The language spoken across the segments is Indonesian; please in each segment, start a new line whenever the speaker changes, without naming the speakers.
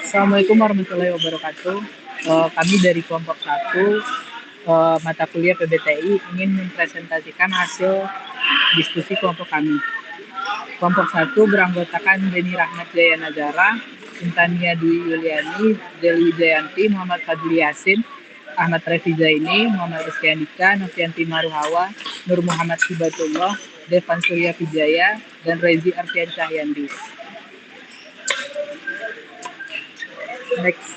Assalamualaikum warahmatullahi wabarakatuh. Kami dari kelompok 1 mata kuliah PBTI ingin mempresentasikan hasil diskusi kelompok kami. Kelompok 1 beranggotakan Denny Rahmat Jaya Nagara, Intania Dwi Yuliani, Deli Jayanti, Muhammad Fadli Yasin, Ahmad Refi Zaini, Muhammad Rizky Andika, Novianti Maruhawa, Nur Muhammad Hibatullah, Devan Surya Vijaya, dan Rezi Arfian Cahyandi. Next.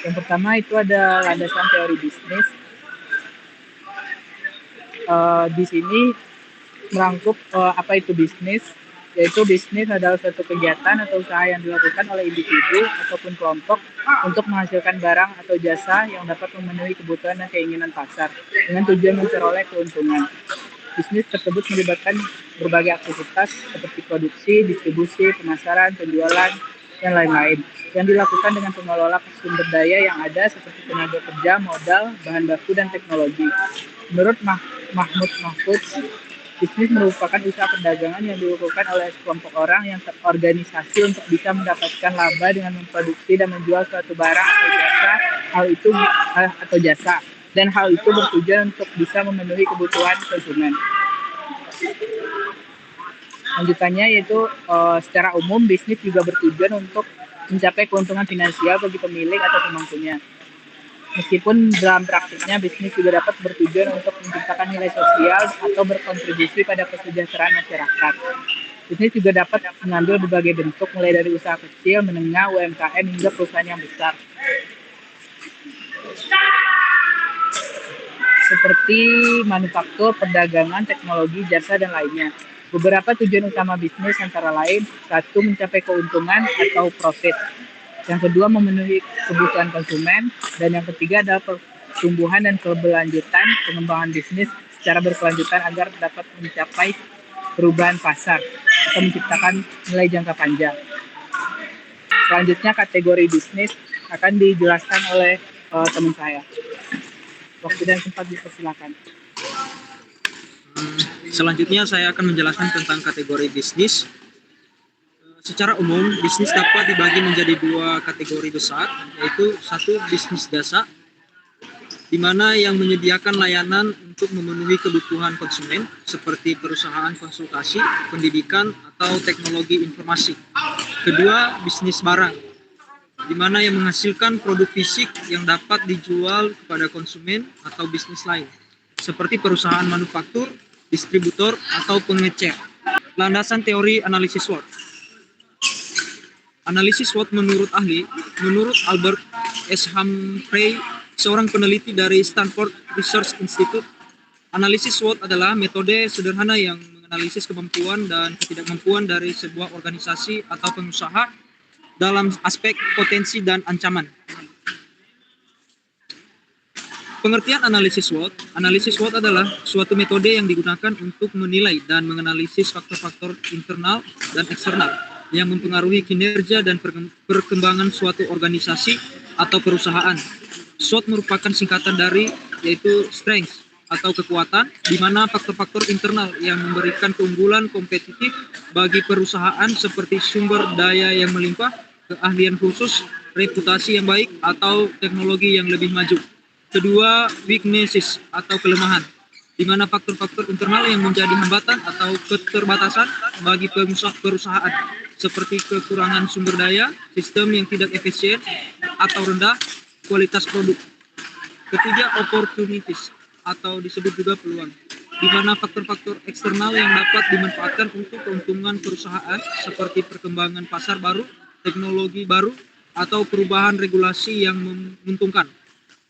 Yang pertama itu ada landasan teori bisnis. Di sini merangkup apa itu bisnis, yaitu bisnis adalah suatu kegiatan atau usaha yang dilakukan oleh individu ataupun kelompok untuk menghasilkan barang atau jasa yang dapat memenuhi kebutuhan dan keinginan pasar dengan tujuan memperoleh keuntungan. Bisnis tersebut melibatkan berbagai aktivitas seperti produksi, distribusi, pemasaran, penjualan, dan lain-lain yang dilakukan dengan pengelola sumber daya yang ada seperti tenaga kerja, modal, bahan baku, dan teknologi. Menurut Mahmud Mahfud, bisnis merupakan usaha perdagangan yang dilakukan oleh sekelompok orang yang terorganisasi untuk bisa mendapatkan laba dengan memproduksi dan menjual suatu barang atau jasa, dan hal itu bertujuan untuk bisa memenuhi kebutuhan konsumen. Lanjutannya yaitu secara umum bisnis juga bertujuan untuk mencapai keuntungan finansial bagi pemilik atau pemangkunya. Meskipun dalam praktiknya bisnis juga dapat bertujuan untuk menciptakan nilai sosial atau berkontribusi pada kesejahteraan masyarakat. Bisnis juga dapat mengambil berbagai bentuk mulai dari usaha kecil, menengah, UMKM hingga perusahaan yang besar. Seperti manufaktur, perdagangan, teknologi, jasa, dan lainnya. Beberapa tujuan utama bisnis antara lain, 1. Mencapai keuntungan atau profit. Yang kedua, memenuhi kebutuhan konsumen. Dan yang ketiga adalah pertumbuhan dan keberlanjutan pengembangan bisnis secara berkelanjutan agar dapat mencapai perubahan pasar atau menciptakan nilai jangka panjang. Selanjutnya kategori bisnis akan dijelaskan oleh teman saya. Waktu dan tempat dipersilakan.
Selanjutnya saya akan menjelaskan tentang kategori bisnis. Secara umum, bisnis dapat dibagi menjadi dua kategori besar, yaitu 1. Bisnis jasa, di mana yang menyediakan layanan untuk memenuhi kebutuhan konsumen, seperti perusahaan konsultasi, pendidikan, atau teknologi informasi. Kedua, bisnis barang, di mana yang menghasilkan produk fisik yang dapat dijual kepada konsumen atau bisnis lain, seperti perusahaan manufaktur, distributor, atau pengecer. Landasan teori analisis SWOT. Analisis SWOT menurut Albert S. Humphrey, seorang peneliti dari Stanford Research Institute. Analisis SWOT adalah metode sederhana yang menganalisis kemampuan dan ketidakmampuan dari sebuah organisasi atau pengusaha dalam aspek potensi dan ancaman. Pengertian analisis SWOT. Analisis SWOT adalah suatu metode yang digunakan untuk menilai dan menganalisis faktor-faktor internal dan eksternal yang mempengaruhi kinerja dan perkembangan suatu organisasi atau perusahaan. SWOT merupakan singkatan dari yaitu strength atau kekuatan, di mana faktor-faktor internal yang memberikan keunggulan kompetitif bagi perusahaan seperti sumber daya yang melimpah, keahlian khusus, reputasi yang baik, atau teknologi yang lebih maju. Kedua, weaknesses atau kelemahan, di mana faktor-faktor internal yang menjadi hambatan atau keterbatasan bagi perusahaan, seperti kekurangan sumber daya, sistem yang tidak efisien, atau rendah kualitas produk. Ketiga, opportunities atau disebut juga peluang, di mana faktor-faktor eksternal yang dapat dimanfaatkan untuk keuntungan perusahaan, seperti perkembangan pasar baru, teknologi baru, atau perubahan regulasi yang menguntungkan.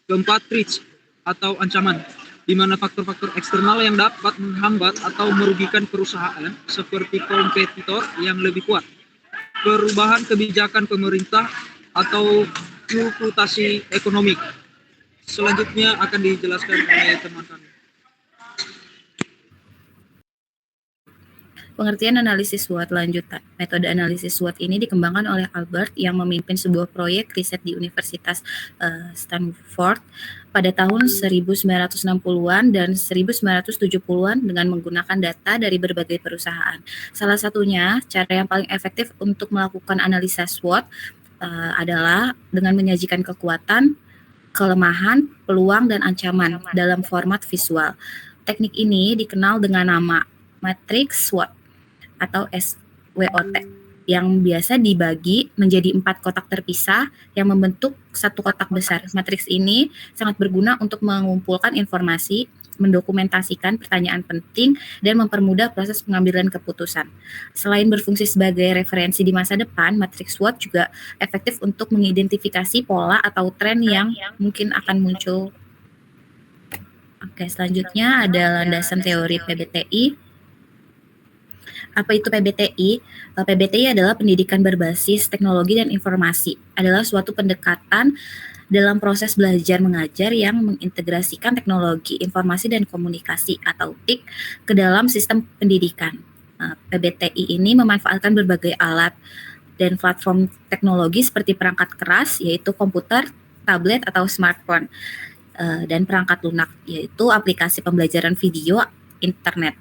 Keempat, threats atau ancaman, di mana faktor-faktor eksternal yang dapat menghambat atau merugikan perusahaan, seperti kompetitor yang lebih kuat, perubahan kebijakan pemerintah, atau fluktuasi ekonomi. Selanjutnya akan dijelaskan oleh teman kami.
Pengertian analisis SWOT lanjutan. Metode analisis SWOT ini dikembangkan oleh Albert yang memimpin sebuah proyek riset di Universitas Stanford pada tahun 1960-an dan 1970-an dengan menggunakan data dari berbagai perusahaan. Salah satunya, cara yang paling efektif untuk melakukan analisa SWOT adalah dengan menyajikan kekuatan, kelemahan, peluang, dan ancaman dalam format visual. Teknik ini dikenal dengan nama matriks SWOT atau SWOT yang biasa dibagi menjadi 4 kotak terpisah yang membentuk satu kotak besar. Matriks ini sangat berguna untuk mengumpulkan informasi, mendokumentasikan pertanyaan penting, dan mempermudah proses pengambilan keputusan. Selain berfungsi sebagai referensi di masa depan, matriks SWOT juga efektif untuk mengidentifikasi pola atau tren yang mungkin akan muncul. Oke, selanjutnya ada landasan teori PBTI. Apa itu PBTI? PBTI adalah pendidikan berbasis teknologi dan informasi. Adalah suatu pendekatan dalam proses belajar mengajar yang mengintegrasikan teknologi, informasi, dan komunikasi atau TIK ke dalam sistem pendidikan. PBTI ini memanfaatkan berbagai alat dan platform teknologi seperti perangkat keras, yaitu komputer, tablet, atau smartphone, dan perangkat lunak, yaitu aplikasi pembelajaran video, internet.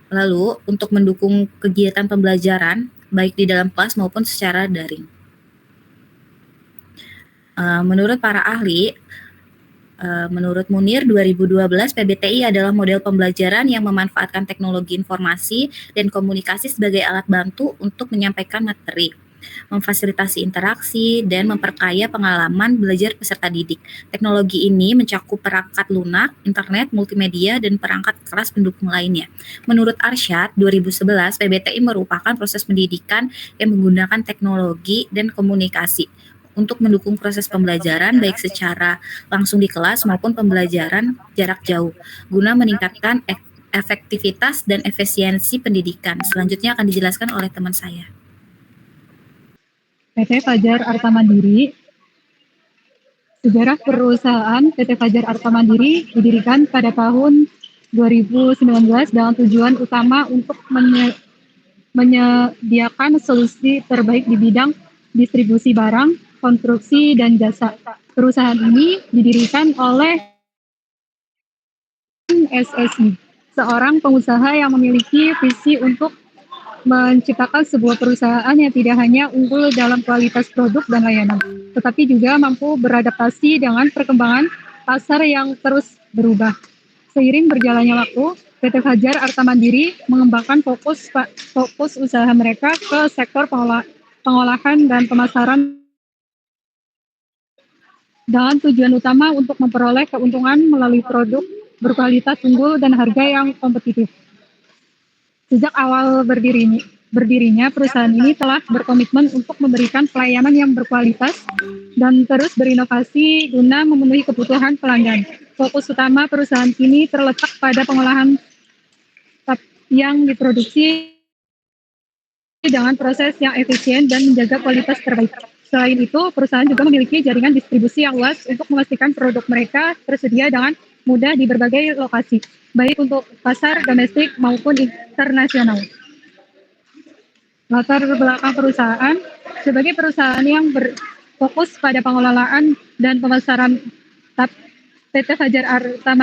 Lalu, untuk mendukung kegiatan pembelajaran, baik di dalam kelas maupun secara daring. Menurut para ahli, menurut Munir 2012, PBTI adalah model pembelajaran yang memanfaatkan teknologi informasi dan komunikasi sebagai alat bantu untuk menyampaikan materi, memfasilitasi interaksi, dan memperkaya pengalaman belajar peserta didik. Teknologi ini mencakup perangkat lunak, internet, multimedia, dan perangkat keras pendukung lainnya. Menurut Arsyad 2011, PBTI merupakan proses pendidikan yang menggunakan teknologi dan komunikasi untuk mendukung proses pembelajaran baik secara langsung di kelas maupun pembelajaran jarak jauh, guna meningkatkan efektivitas dan efisiensi pendidikan. Selanjutnya akan dijelaskan oleh teman saya.
PT Fajar Arta Mandiri. Sejarah perusahaan PT Fajar Arta Mandiri didirikan pada tahun 2019 dengan tujuan utama untuk menyediakan solusi terbaik di bidang distribusi barang, konstruksi, dan jasa. Perusahaan ini didirikan oleh SSI, seorang pengusaha yang memiliki visi untuk menciptakan sebuah perusahaan yang tidak hanya unggul dalam kualitas produk dan layanan, tetapi juga mampu beradaptasi dengan perkembangan pasar yang terus berubah. Seiring berjalannya waktu, PT Fajar Arta Mandiri mengembangkan fokus usaha mereka ke sektor pengolahan dan pemasaran dengan tujuan utama untuk memperoleh keuntungan melalui produk berkualitas unggul dan harga yang kompetitif. Sejak awal berdirinya, perusahaan ini telah berkomitmen untuk memberikan pelayanan yang berkualitas dan terus berinovasi guna memenuhi kebutuhan pelanggan. Fokus utama perusahaan ini terletak pada pengolahan yang diproduksi dengan proses yang efisien dan menjaga kualitas terbaik. Selain itu, perusahaan juga memiliki jaringan distribusi yang luas untuk memastikan produk mereka tersedia dengan mudah di berbagai lokasi, baik untuk pasar domestik maupun internasional. Latar belakang perusahaan, sebagai perusahaan yang berfokus pada pengelolaan dan pemasaran, PT Fajar Arta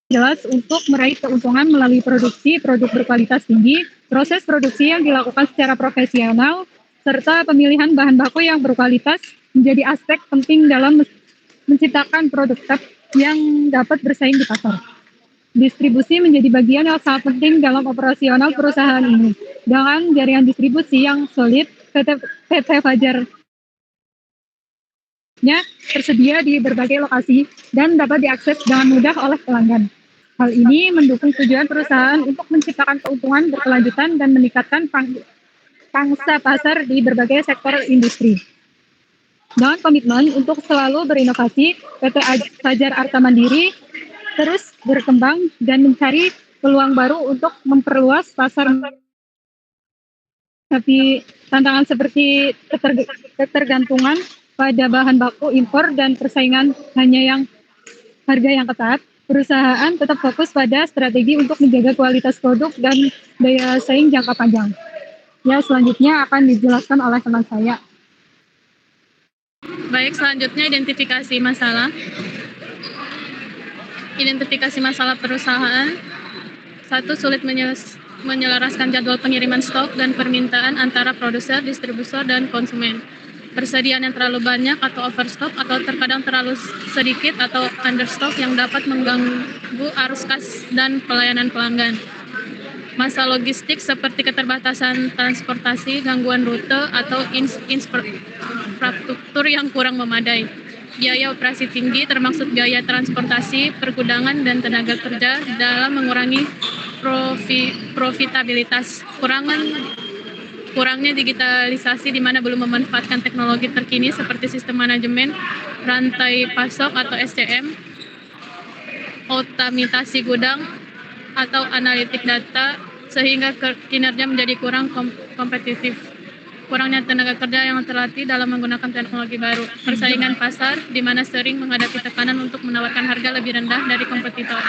jelas untuk meraih keuntungan melalui produksi produk berkualitas tinggi, proses produksi yang dilakukan secara profesional, serta pemilihan bahan baku yang berkualitas menjadi aspek penting dalam menciptakan produk yang dapat bersaing di pasar. Distribusi menjadi bagian yang sangat penting dalam operasional perusahaan ini. Dengan jaringan distribusi yang solid, PT Fajar tersedia di berbagai lokasi dan dapat diakses dengan mudah oleh pelanggan. Hal ini mendukung tujuan perusahaan untuk menciptakan keuntungan berkelanjutan dan meningkatkan pangsa pasar di berbagai sektor industri. Dengan komitmen untuk selalu berinovasi, PT Fajar Arta Mandiri terus berkembang dan mencari peluang baru untuk memperluas pasar. Tapi tantangan seperti ketergantungan pada bahan baku impor dan persaingan harga yang ketat, perusahaan tetap fokus pada strategi untuk menjaga kualitas produk dan daya saing jangka panjang. Ya, selanjutnya akan dijelaskan oleh teman saya.
Baik, selanjutnya identifikasi masalah. Identifikasi masalah perusahaan. 1. menyelaraskan jadwal pengiriman stok dan permintaan antara produser, distributor, dan konsumen. Persediaan yang terlalu banyak atau overstock atau terkadang terlalu sedikit atau understock yang dapat mengganggu arus kas dan pelayanan pelanggan. Masalah logistik seperti keterbatasan transportasi, gangguan rute, atau infrastruktur yang kurang memadai. Biaya operasi tinggi termasuk biaya transportasi, pergudangan, dan tenaga kerja dalam mengurangi profitabilitas. Kurangnya digitalisasi di mana belum memanfaatkan teknologi terkini seperti sistem manajemen rantai pasok atau SCM, otomatisasi gudang, atau analitik data sehingga kinerja menjadi kurang kompetitif. Kurangnya tenaga kerja yang terlatih dalam menggunakan teknologi baru. Persaingan pasar di mana sering menghadapi tekanan untuk menawarkan harga lebih rendah dari kompetitor.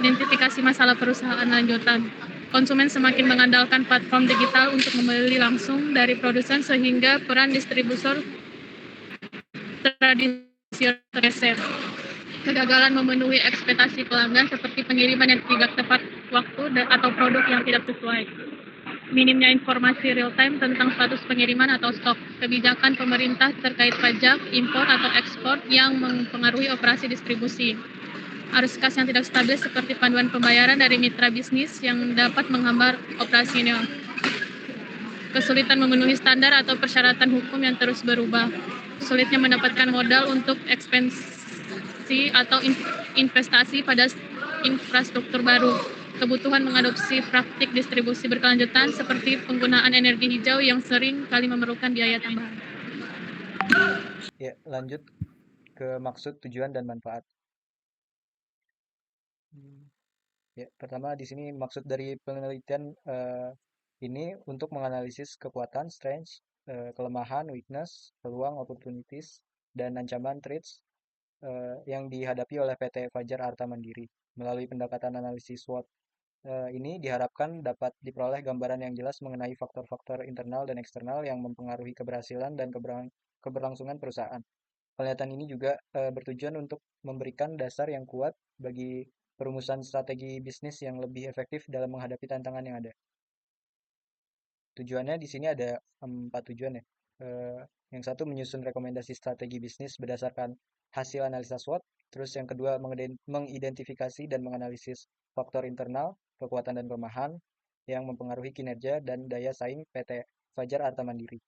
Identifikasi masalah perusahaan lanjutan. Konsumen semakin mengandalkan platform digital untuk membeli langsung dari produsen sehingga peran distributor tradisional tergeser. Kegagalan memenuhi ekspektasi pelanggan seperti pengiriman yang tidak tepat waktu atau produk yang tidak sesuai. Minimnya informasi real time tentang status pengiriman atau stok. Kebijakan pemerintah terkait pajak, impor atau ekspor yang mempengaruhi operasi distribusi. Arus kas yang tidak stabil seperti panduan pembayaran dari mitra bisnis yang dapat menghambat operasinya. Kesulitan memenuhi standar atau persyaratan hukum yang terus berubah. Sulitnya mendapatkan modal untuk ekspansi atau investasi pada infrastruktur baru. Kebutuhan mengadopsi praktik distribusi berkelanjutan seperti penggunaan energi hijau yang sering kali memerlukan biaya tambahan.
Ya, lanjut ke maksud, tujuan, dan manfaat. Ya, pertama di sini maksud dari penelitian ini untuk menganalisis kekuatan, strength, kelemahan, weakness, peluang, opportunities, dan ancaman, threats yang dihadapi oleh PT Fajar Arta Mandiri. Melalui pendekatan analisis SWOT ini diharapkan dapat diperoleh gambaran yang jelas mengenai faktor-faktor internal dan eksternal yang mempengaruhi keberhasilan dan keberlangsungan perusahaan. Penelitian ini juga bertujuan untuk memberikan dasar yang kuat bagi perumusan strategi bisnis yang lebih efektif dalam menghadapi tantangan yang ada. Tujuannya di sini ada 4 tujuan ya. Yang satu, menyusun rekomendasi strategi bisnis berdasarkan hasil analisa SWOT. Terus yang kedua, mengidentifikasi dan menganalisis faktor internal, kekuatan dan kelemahan yang mempengaruhi kinerja dan daya saing PT Fajar Arta Mandiri.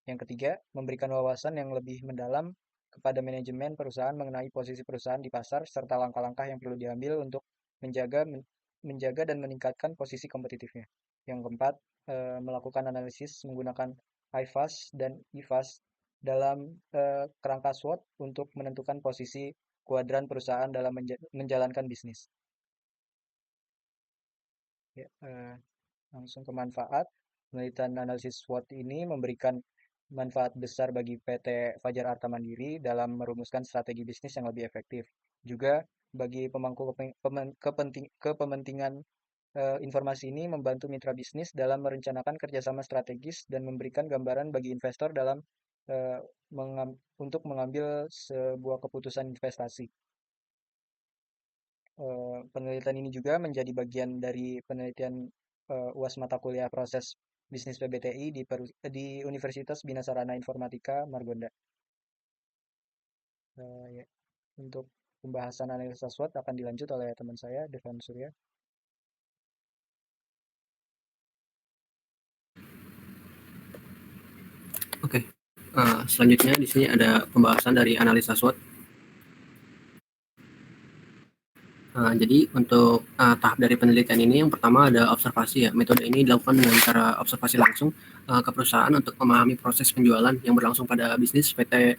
Yang ketiga, memberikan wawasan yang lebih mendalam kepada manajemen perusahaan mengenai posisi perusahaan di pasar serta langkah-langkah yang perlu diambil untuk menjaga dan meningkatkan posisi kompetitifnya. Yang keempat, melakukan analisis menggunakan IFAS dan IFAS dalam kerangka SWOT untuk menentukan posisi kuadran perusahaan dalam menjalankan bisnis. Ya, langsung ke manfaat. Penelitian analisis SWOT ini memberikan manfaat besar bagi PT Fajar Arta Mandiri dalam merumuskan strategi bisnis yang lebih efektif. Juga bagi pemangku kepentingan informasi ini membantu mitra bisnis dalam merencanakan kerjasama strategis dan memberikan gambaran bagi investor dalam untuk mengambil sebuah keputusan investasi. Penelitian ini juga menjadi bagian dari penelitian UAS mata kuliah proses bisnis PBTI di Universitas Bina Sarana Informatika Margonda. Ya. Untuk pembahasan analisa SWOT akan dilanjut oleh teman saya, Devan Surya.
Oke, selanjutnya di sini ada pembahasan dari analisa SWOT. Jadi untuk tahap dari penelitian ini yang pertama ada observasi ya. Metode ini dilakukan dengan cara observasi langsung ke perusahaan untuk memahami proses penjualan yang berlangsung pada bisnis PT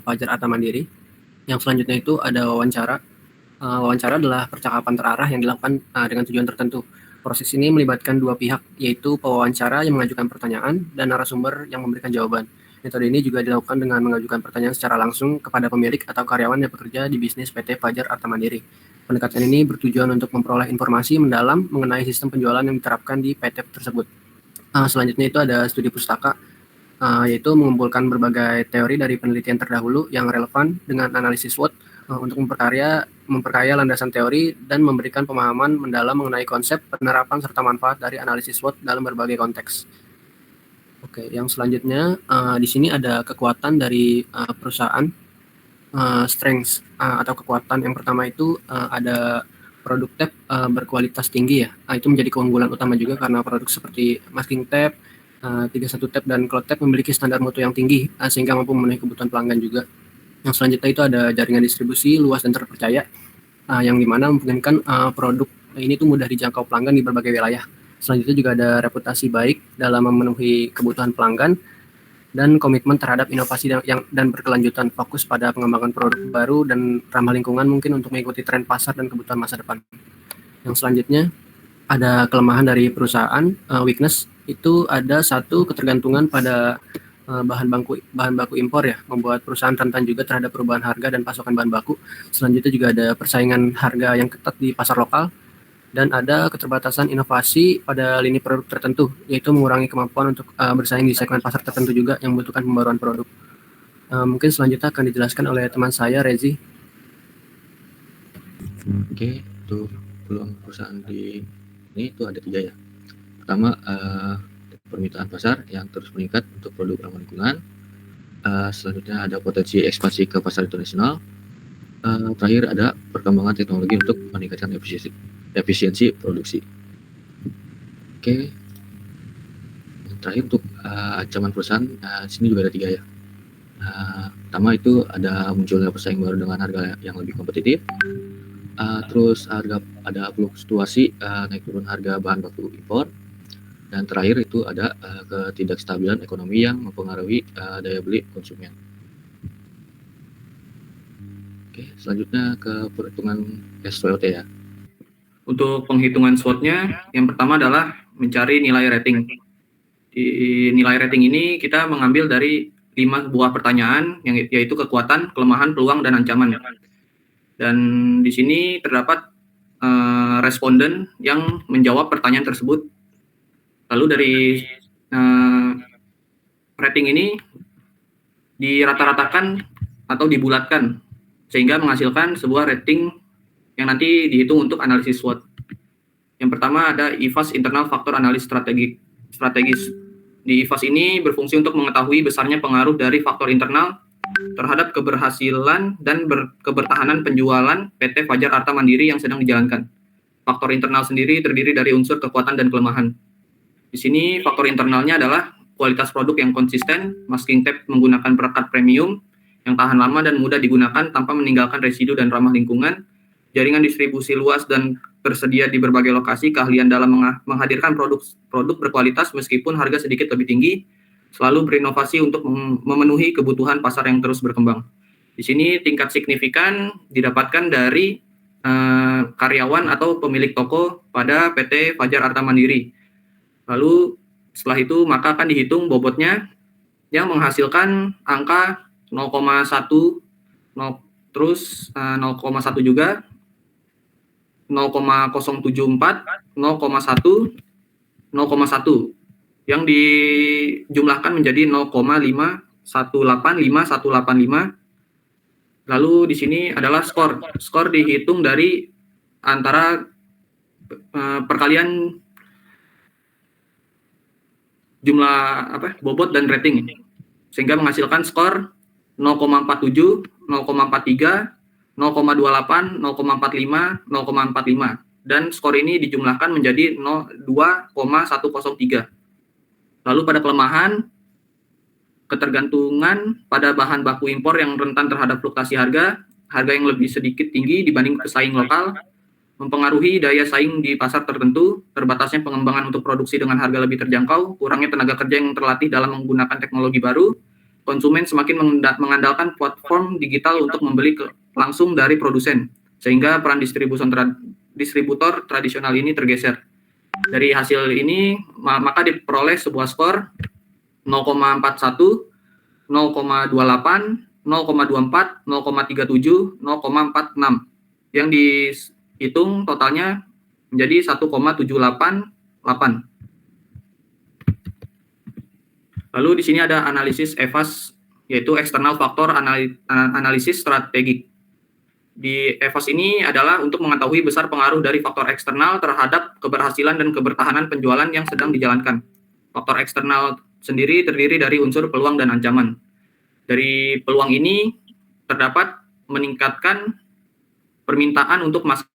Fajar Arta Mandiri. Yang selanjutnya itu ada wawancara. Wawancara adalah percakapan terarah yang dilakukan dengan tujuan tertentu. Proses ini melibatkan dua pihak, yaitu pewawancara yang mengajukan pertanyaan dan narasumber yang memberikan jawaban. Metode ini juga dilakukan dengan mengajukan pertanyaan secara langsung kepada pemilik atau karyawan yang bekerja di bisnis PT Fajar Arta Mandiri. Pendekatan ini bertujuan untuk memperoleh informasi mendalam mengenai sistem penjualan yang diterapkan di PT tersebut. Selanjutnya itu ada studi pustaka, yaitu mengumpulkan berbagai teori dari penelitian terdahulu yang relevan dengan analisis SWOT untuk memperkaya memperkaya landasan teori dan memberikan pemahaman mendalam mengenai konsep, penerapan, serta manfaat dari analisis SWOT dalam berbagai konteks. Oke, yang selanjutnya di sini ada kekuatan dari perusahaan, strengths atau kekuatan. Yang pertama itu ada produk tab berkualitas tinggi ya. Itu menjadi keunggulan utama juga karena produk seperti masking tab, 31 tab dan cloud tab memiliki standar mutu yang tinggi sehingga mampu memenuhi kebutuhan pelanggan juga. Yang selanjutnya itu ada jaringan distribusi luas dan terpercaya yang dimana memungkinkan produk ini tuh mudah dijangkau pelanggan di berbagai wilayah. Selanjutnya juga ada reputasi baik dalam memenuhi kebutuhan pelanggan dan komitmen terhadap inovasi dan berkelanjutan, fokus pada pengembangan produk baru dan ramah lingkungan mungkin untuk mengikuti tren pasar dan kebutuhan masa depan. Yang selanjutnya ada kelemahan dari perusahaan, weakness itu ada satu ketergantungan pada bahan baku impor ya, membuat perusahaan rentan juga terhadap perubahan harga dan pasokan bahan baku. Selanjutnya juga ada persaingan harga yang ketat di pasar lokal dan ada keterbatasan inovasi pada lini produk tertentu, yaitu mengurangi kemampuan untuk bersaing di segmen pasar tertentu juga yang membutuhkan pembaruan produk. Mungkin selanjutnya akan dijelaskan oleh teman saya, Rezi.
Oke, untuk peluang perusahaan di ini itu ada 3 ya. Pertama, permintaan pasar yang terus meningkat untuk produk ramah lingkungan. Selanjutnya ada potensi ekspansi ke pasar internasional. Terakhir ada perkembangan teknologi untuk meningkatkan efisiensi produksi. Oke. Yang terakhir untuk ancaman perusahaan, sini juga ada 3 ya. Pertama itu ada munculnya pesaing baru dengan harga yang lebih kompetitif. Terus ada fluktuasi naik turun harga bahan baku impor. Dan terakhir itu ada ketidakstabilan ekonomi yang mempengaruhi daya beli konsumen. Oke, selanjutnya ke perhitungan SWOT ya.
Untuk penghitungan SWOT-nya, yang pertama adalah mencari nilai rating. Di nilai rating ini kita mengambil dari 5 buah pertanyaan, yaitu kekuatan, kelemahan, peluang, dan ancaman. Dan di sini terdapat responden yang menjawab pertanyaan tersebut. Lalu dari rating ini dirata-ratakan atau dibulatkan sehingga menghasilkan sebuah rating yang nanti dihitung untuk analisis SWOT. Yang pertama ada IFAS, Internal Factor Analysis Strategis. Di IFAS ini berfungsi untuk mengetahui besarnya pengaruh dari faktor internal terhadap keberhasilan dan kebertahanan penjualan PT Fajar Arta Mandiri yang sedang dijalankan. Faktor internal sendiri terdiri dari unsur kekuatan dan kelemahan. Di sini faktor internalnya adalah kualitas produk yang konsisten, masking tape menggunakan perekat premium yang tahan lama dan mudah digunakan tanpa meninggalkan residu dan ramah lingkungan, jaringan distribusi luas dan tersedia di berbagai lokasi, keahlian dalam menghadirkan produk berkualitas meskipun harga sedikit lebih tinggi, selalu berinovasi untuk memenuhi kebutuhan pasar yang terus berkembang. Di sini tingkat signifikan didapatkan dari karyawan atau pemilik toko pada PT Fajar Arta Mandiri. Lalu setelah itu maka akan dihitung bobotnya yang menghasilkan angka 0,1, terus 0,1 juga, 0,074, 0,1, 0,1 yang dijumlahkan menjadi 0,5185. Lalu di sini adalah skor. Skor dihitung dari antara perkalian jumlah bobot dan rating, sehingga menghasilkan skor 0,47, 0,43, 0,28, 0,45, 0,45. Dan skor ini dijumlahkan menjadi 2,103. Lalu pada kelemahan, ketergantungan pada bahan baku impor yang rentan terhadap fluktuasi harga yang lebih sedikit tinggi dibanding pesaing lokal, mempengaruhi daya saing di pasar tertentu, terbatasnya pengembangan untuk produksi dengan harga lebih terjangkau, kurangnya tenaga kerja yang terlatih dalam menggunakan teknologi baru, konsumen semakin mengandalkan platform digital untuk membeli langsung dari produsen, sehingga peran distributor tradisional ini tergeser. Dari hasil ini, maka diperoleh sebuah skor 0,41, 0,28, 0,24, 0,37, 0,46, yang dihitung totalnya menjadi 1,788. Lalu di sini ada analisis EFAS, yaitu External Factor Analysis Strategik. di EVAS ini adalah untuk mengetahui besar pengaruh dari faktor eksternal terhadap keberhasilan dan kebertahanan penjualan yang sedang dijalankan. Faktor eksternal sendiri terdiri dari unsur peluang dan ancaman. Dari peluang ini terdapat meningkatkan permintaan untuk masking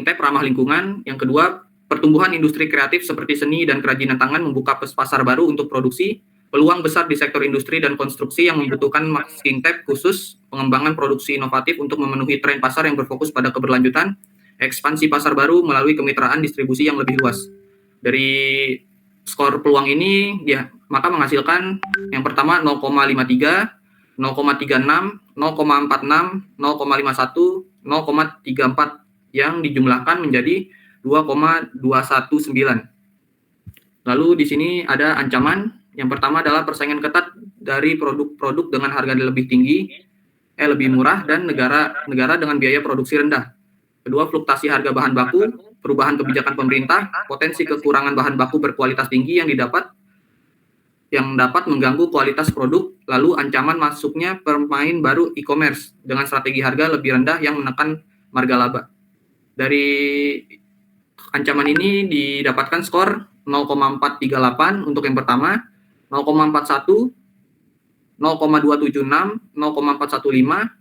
tape ramah lingkungan. Yang kedua, pertumbuhan industri kreatif seperti seni dan kerajinan tangan membuka pasar baru untuk produksi. Peluang besar di sektor industri dan konstruksi yang membutuhkan masking tape khusus, pengembangan produksi inovatif untuk memenuhi tren pasar yang berfokus pada keberlanjutan, ekspansi pasar baru melalui kemitraan distribusi yang lebih luas. Dari skor peluang ini, maka menghasilkan yang pertama 0,53, 0,36, 0,46, 0,51, 0,34 yang dijumlahkan menjadi 2,219. Lalu di sini ada ancaman. Yang pertama adalah persaingan ketat dari produk-produk dengan harga lebih murah dan negara dengan biaya produksi rendah. Kedua, fluktuasi harga bahan baku, perubahan kebijakan pemerintah, potensi kekurangan bahan baku berkualitas tinggi yang dapat mengganggu kualitas produk, lalu ancaman masuknya pemain baru e-commerce dengan strategi harga lebih rendah yang menekan marga laba. Dari ancaman ini didapatkan skor 0,438 untuk yang pertama, 0,41, 0,276, 0,415,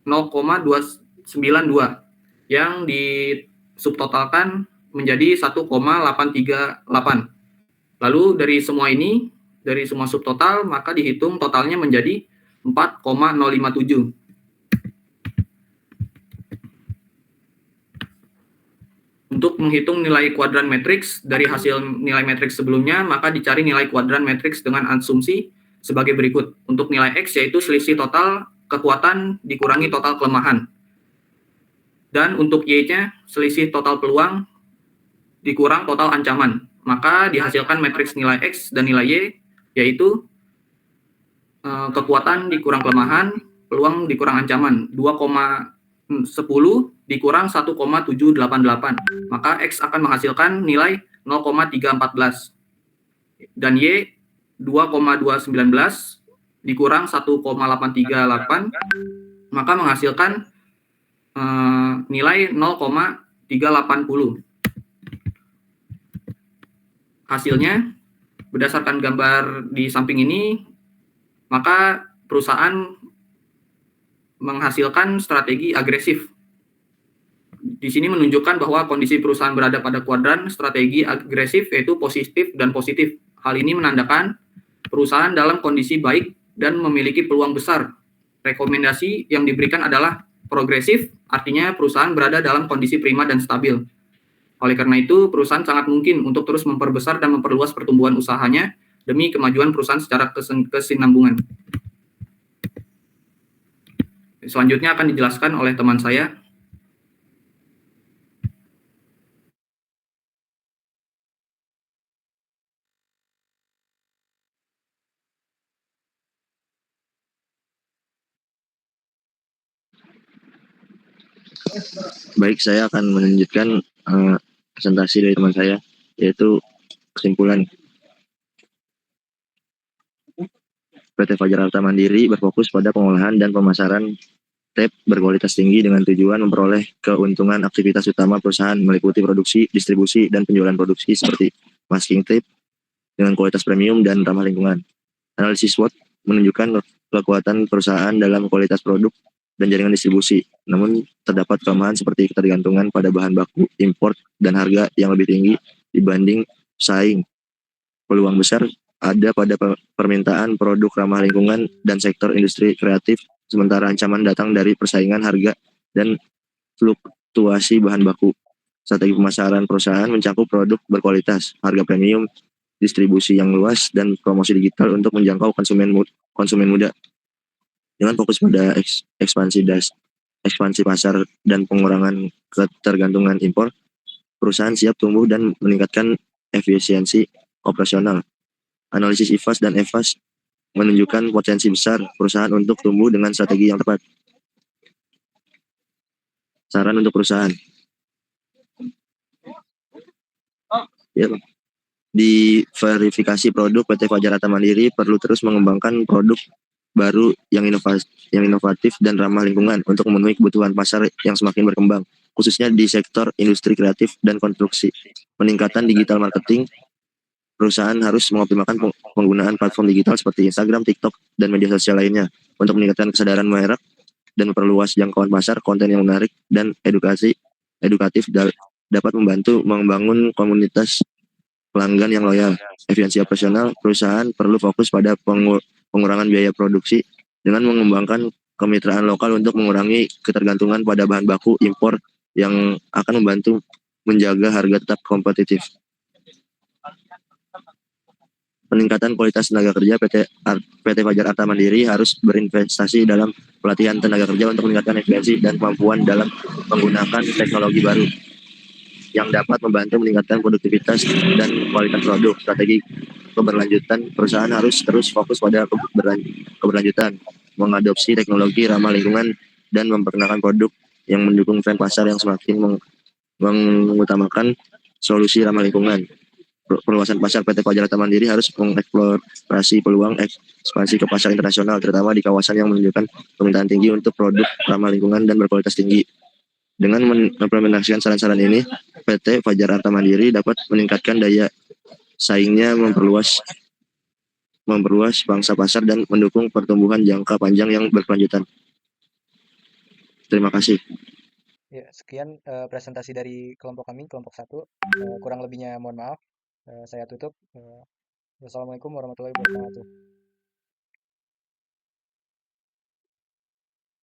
0,292 yang disubtotalkan menjadi 1,838. Lalu dari semua subtotal, maka dihitung totalnya menjadi 4,057. Untuk menghitung nilai kuadran matriks dari hasil nilai matriks sebelumnya, maka dicari nilai kuadran matriks dengan asumsi sebagai berikut. Untuk nilai X yaitu selisih total kekuatan dikurangi total kelemahan. Dan untuk Y-nya selisih total peluang dikurang total ancaman. Maka dihasilkan matriks nilai X dan nilai Y yaitu kekuatan dikurang kelemahan, peluang dikurang ancaman. 2,10 dikurang 1,788. Maka X akan menghasilkan nilai 0,314. Dan Y 2,219 dikurang 1,838, maka menghasilkan nilai 0,380. Hasilnya, berdasarkan gambar di samping ini, maka perusahaan menghasilkan strategi agresif. Di sini menunjukkan bahwa kondisi perusahaan berada pada kuadran strategi agresif, yaitu positif dan positif. Hal ini menandakan perusahaan dalam kondisi baik dan memiliki peluang besar. Rekomendasi yang diberikan adalah progresif, artinya perusahaan berada dalam kondisi prima dan stabil. Oleh karena itu, perusahaan sangat mungkin untuk terus memperbesar dan memperluas pertumbuhan usahanya demi kemajuan perusahaan secara kesinambungan. Selanjutnya akan dijelaskan oleh teman saya.
Baik, saya akan melanjutkan presentasi dari teman saya, yaitu kesimpulan. PT Fajar Harta Mandiri berfokus pada pengolahan dan pemasaran tape berkualitas tinggi dengan tujuan memperoleh keuntungan. Aktivitas utama perusahaan meliputi produksi, distribusi, dan penjualan produksi seperti masking tape dengan kualitas premium dan ramah lingkungan. Analisis SWOT menunjukkan kekuatan perusahaan dalam kualitas produk dan jaringan distribusi. Namun terdapat kelemahan seperti ketergantungan pada bahan baku, import, dan harga yang lebih tinggi dibanding pesaing. Peluang besar ada pada permintaan produk ramah lingkungan dan sektor industri kreatif, sementara ancaman datang dari persaingan harga dan fluktuasi bahan baku. Strategi pemasaran perusahaan mencakup produk berkualitas, harga premium, distribusi yang luas, dan promosi digital untuk menjangkau konsumen muda. Dengan fokus pada ekspansi pasar dan pengurangan ketergantungan impor, perusahaan siap tumbuh dan meningkatkan efisiensi operasional. Analisis IFAS dan EVAS menunjukkan potensi besar perusahaan untuk tumbuh dengan strategi yang tepat. Saran untuk perusahaan. Di verifikasi produk, PT Fajar Harta Mandiri perlu terus mengembangkan produk baru yang inovatif dan ramah lingkungan untuk memenuhi kebutuhan pasar yang semakin berkembang, khususnya di sektor industri kreatif dan konstruksi. Peningkatan digital marketing, perusahaan harus mengoptimalkan penggunaan platform digital seperti Instagram, TikTok, dan media sosial lainnya untuk meningkatkan kesadaran merek dan memperluas jangkauan pasar. Konten yang menarik dan edukatif dapat membantu membangun komunitas pelanggan yang loyal. Efisiensi operasional, perusahaan perlu fokus pada pengurangan biaya produksi dengan mengembangkan kemitraan lokal untuk mengurangi ketergantungan pada bahan baku impor yang akan membantu menjaga harga tetap kompetitif. Peningkatan kualitas tenaga kerja, PT Fajar Arta Mandiri harus berinvestasi dalam pelatihan tenaga kerja untuk meningkatkan efisiensi dan kemampuan dalam menggunakan teknologi baru yang dapat membantu meningkatkan produktivitas dan kualitas produk. Strategi keberlanjutan, perusahaan harus terus fokus pada keberlanjutan, mengadopsi teknologi ramah lingkungan, dan memperkenalkan produk yang mendukung tren pasar yang semakin mengutamakan solusi ramah lingkungan. Perluasan pasar, PT Fajar Arta Mandiri harus mengeksplorasi peluang ekspansi ke pasar internasional, terutama di kawasan yang menunjukkan permintaan tinggi untuk produk ramah lingkungan dan berkualitas tinggi. Dengan mengimplementasikan saran-saran ini, PT Fajar Arta Mandiri dapat meningkatkan daya saingnya, memperluas pangsa pasar, dan mendukung pertumbuhan jangka panjang yang berkelanjutan. Terima kasih.
Ya, sekian presentasi dari kelompok kami, kelompok 1. Kurang lebihnya mohon maaf. Saya tutup. Wassalamualaikum warahmatullahi wabarakatuh.